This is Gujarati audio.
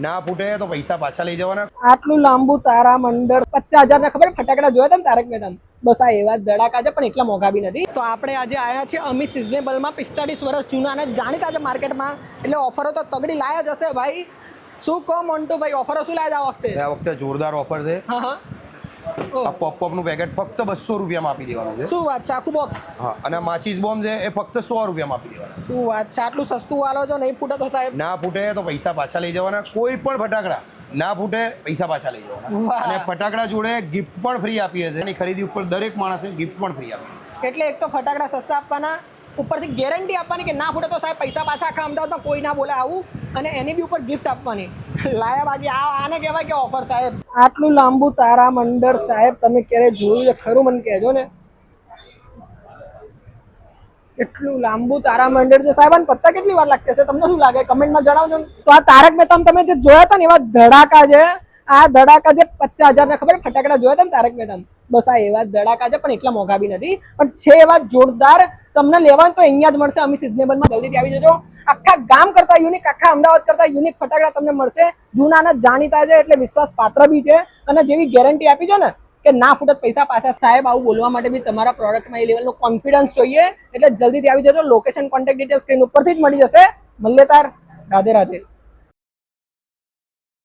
ના ફૂટે તો પૈસા પાછા લઈ જવાના। આટલું લાંબુ તારા મંડળ 50,000 ના ખબર ફટાકડા જોયા હતા ને તારક મહેતા? બસ આ એવા ધડાકા છે, પણ એટલા મોંઘા બી નથી। તો આપણે આજે આયા છીએ અમિત સિઝનેબલમાં, 45 વર્ષ જૂના અને જાણીતા છે માર્કેટમાં, એટલે ઓફરો તો તગડી લાયા જ હશે ભાઈ। શું કહો મોન્ટુ ભાઈ, ઓફરો શું લાયા આ વખતે? આ વખતે જોરદાર ઓફર છે। હા હા, આ પોપઅપ નું પેકેટ ફક્ત 200 રૂપિયામાં આપી દેવાનું છે। શું વાત છે, આખું બોક્સ? હા, અને માચીસ બોમ્બ છે એ ફક્ત 100 રૂપિયામાં આપી દેવાના। શું વાત છે, આટલું સસ્તું આલો છો, નહીં ફૂટે તો સાહેબ? ના ફૂટે તો પૈસા પાછા લઈ જવાના। કોઈ પણ ફટાકડા ના ફૂટે પૈસા પાછા લઈ જવાના। વાહ। અને ફટાકડા જોડે ગિફ્ટ પણ ફ્રી આપીએ છીએ। એની ખરીદી ઉપર દરેક માણસે ગિફ્ટ પણ ફ્રી આપીએ। એટલે એક તો ફટાકડા સસ્તા આપવાના, ઉપરથી ગેરંટી આપવાની કે ના ફૂટે તો સાહેબ પૈસા પાછા, આખા અમદાવાદમાં કોઈ ના બોલે આવું, અને એની બી ઉપર ગિફ્ટ આપવાની। લાયા બાકી આને કહેવાય કે ઓફર સાહેબ। આટલું લાંબુ તારા મંડળ સાહેબ તમે ક્યારે જોયું છે ખરું? મને કહેજો ને, એટલું લાંબુ તારા મંડળ છે સાહેબ। અને પત્તા કેટલી વાર લાગતી હશે, તમને શું લાગે? કમેન્ટમાં જણાવજો ને। તો આ તારક મહેતા તમે જે જોયા હતા ને એવા ધડાકા છે। આ ધડાકા છે 50,000 ના ખબર ફટાકડા જોયા હતા ને તારક મહેતા? બસ આ એવા ધડાકા છે, પણ એટલા મોંઘા બી નથી, પણ છે એવા જોરદાર। તમને લેવાનું તો અહીંયા જ મળશે અમિત સિઝનેબલમાં, જલ્દીથી આવી જજો। આખા ગામ કરતા યુનિક, આખા અમદાવાદ કરતા યુનિક ફટાકડા તમને મળશે। જૂના અને જાણીતા છે એટલે વિશ્વાસ પાત્ર બી છે, અને જેવી ગેરંટી આપી છે ને કે ના ફૂટે પૈસા પાછા, સાહેબ આવું બોલવા માટે બી તમારા પ્રોડક્ટમાં એ લેવલનો કોન્ફિડન્સ જોઈએ। એટલે જલ્દીથી આવી જજો। લોકેશન, કોન્ટેક્ટ ડિટેલ સ્ક્રીન ઉપરથી જ મળી જશે। મળીએ તાર, રાધે રાધે।